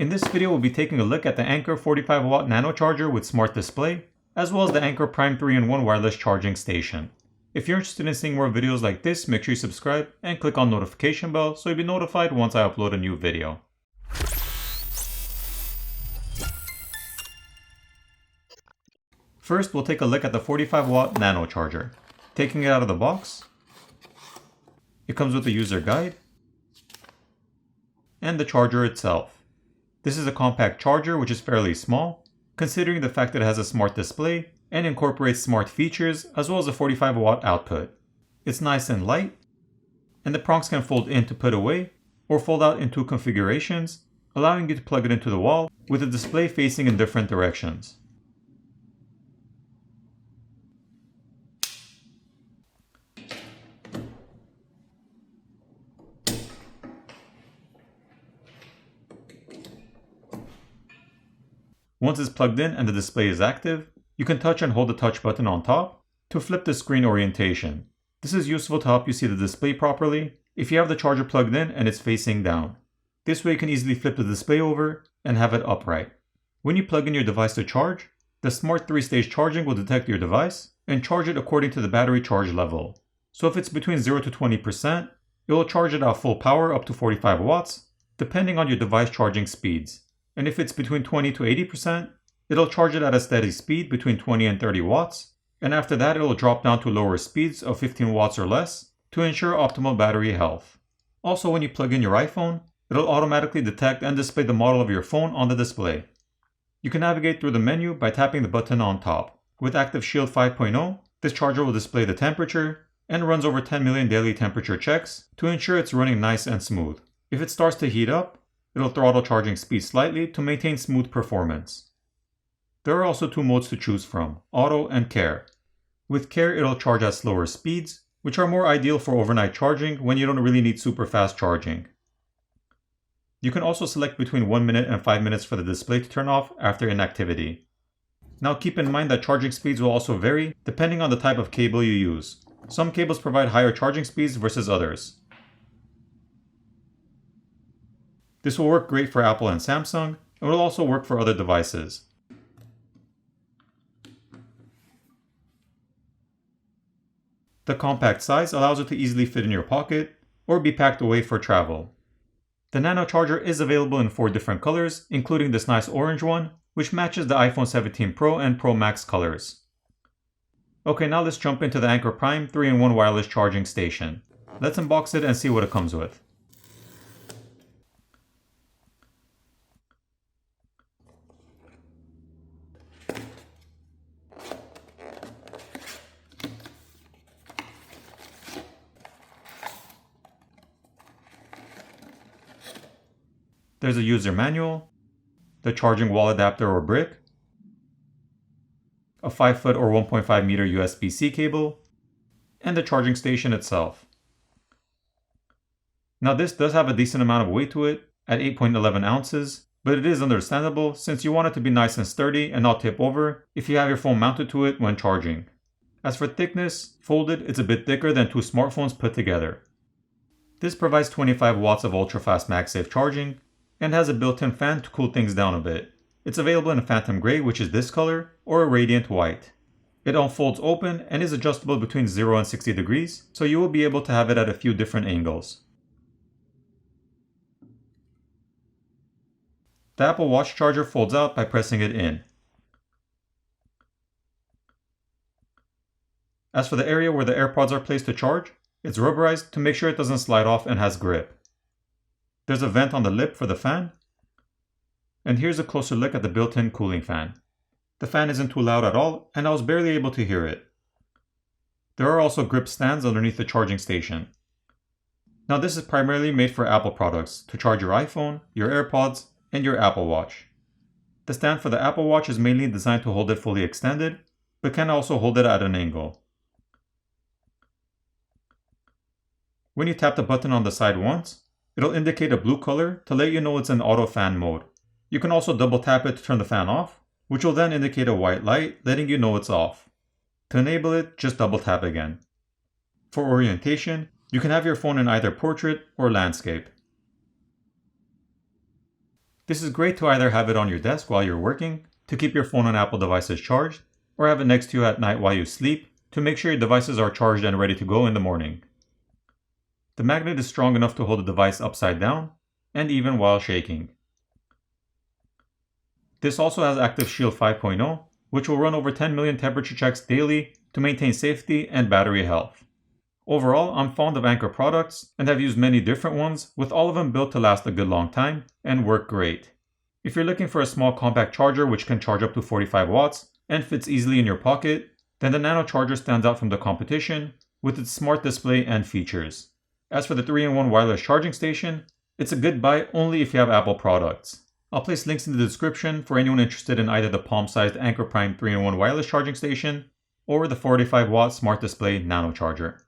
In this video, we'll be taking a look at the Anker 45W Nano charger with smart display, as well as the Anker Prime 3-in-1 wireless charging station. If you're interested in seeing more videos like this, make sure you subscribe and click on the notification bell so you'll be notified once I upload a new video. First, we'll take a look at the 45W Nano charger. Taking it out of the box, it comes with a user guide and the charger itself. This is a compact charger which is fairly small, considering the fact that it has a smart display and incorporates smart features as well as a 45W output. It's nice and light, and the prongs can fold in to put away or fold out in two configurations, allowing you to plug it into the wall with the display facing in different directions. Once it's plugged in and the display is active, you can touch and hold the touch button on top to flip the screen orientation. This is useful to help you see the display properly if you have the charger plugged in and it's facing down. This way you can easily flip the display over and have it upright. When you plug in your device to charge, the smart 3-stage charging will detect your device and charge it according to the battery charge level. So if it's between 0 to 20%, it will charge it at full power up to 45 watts, depending on your device charging speeds. And if it's between 20 to 80%, it'll charge it at a steady speed between 20 and 30 watts, and after that it'll drop down to lower speeds of 15 watts or less to ensure optimal battery health. Also, when you plug in your iPhone, it'll automatically detect and display the model of your phone on the display. You can navigate through the menu by tapping the button on top. With Active Shield 5.0, this charger will display the temperature and runs over 10 million daily temperature checks to ensure it's running nice and smooth. If it starts to heat up, it'll throttle charging speed slightly to maintain smooth performance. There are also two modes to choose from, Auto and Care. With Care, it'll charge at slower speeds, which are more ideal for overnight charging when you don't really need super fast charging. You can also select between 1 minute and 5 minutes for the display to turn off after inactivity. Now keep in mind that charging speeds will also vary depending on the type of cable you use. Some cables provide higher charging speeds versus others. This will work great for Apple and Samsung, and will also work for other devices. The compact size allows it to easily fit in your pocket or be packed away for travel. The Nano charger is available in 4 different colors, including this nice orange one, which matches the iPhone 17 Pro and Pro Max colors. Okay, now let's jump into the Anker Prime 3-in-1 wireless charging station. Let's unbox it and see what it comes with. There's a user manual, the charging wall adapter or brick, a 5-foot or 1.5 meter USB-C cable, and the charging station itself. Now this does have a decent amount of weight to it at 8.11 ounces, but it is understandable since you want it to be nice and sturdy and not tip over if you have your phone mounted to it when charging. As for thickness, folded, it's a bit thicker than 2 smartphones put together. This provides 25 watts of ultra-fast MagSafe charging, and has a built-in fan to cool things down a bit. It's available in a Phantom Gray, which is this color, or a Radiant White. It unfolds open and is adjustable between 0 and 60 degrees, so you will be able to have it at a few different angles. The Apple Watch charger folds out by pressing it in. As for the area where the AirPods are placed to charge, it's rubberized to make sure it doesn't slide off and has grip. There's a vent on the lip for the fan, and here's a closer look at the built-in cooling fan. The fan isn't too loud at all, and I was barely able to hear it. There are also grip stands underneath the charging station. Now this is primarily made for Apple products, to charge your iPhone, your AirPods, and your Apple Watch. The stand for the Apple Watch is mainly designed to hold it fully extended, but can also hold it at an angle. When you tap the button on the side once, it'll indicate a blue color to let you know it's in auto fan mode. You can also double tap it to turn the fan off, which will then indicate a white light letting you know it's off. To enable it, just double tap again. For orientation, you can have your phone in either portrait or landscape. This is great to either have it on your desk while you're working, to keep your phone and Apple devices charged, or have it next to you at night while you sleep, to make sure your devices are charged and ready to go in the morning. The magnet is strong enough to hold the device upside down, and even while shaking. This also has Active Shield 5.0, which will run over 10 million temperature checks daily to maintain safety and battery health. Overall, I'm fond of Anker products and have used many different ones, with all of them built to last a good long time and work great. If you're looking for a small compact charger which can charge up to 45 watts and fits easily in your pocket, then the Nano charger stands out from the competition with its smart display and features. As for the 3-in-1 wireless charging station, it's a good buy only if you have Apple products. I'll place links in the description for anyone interested in either the palm-sized Anker Prime 3-in-1 wireless charging station or the 45 watt smart display Nano charger.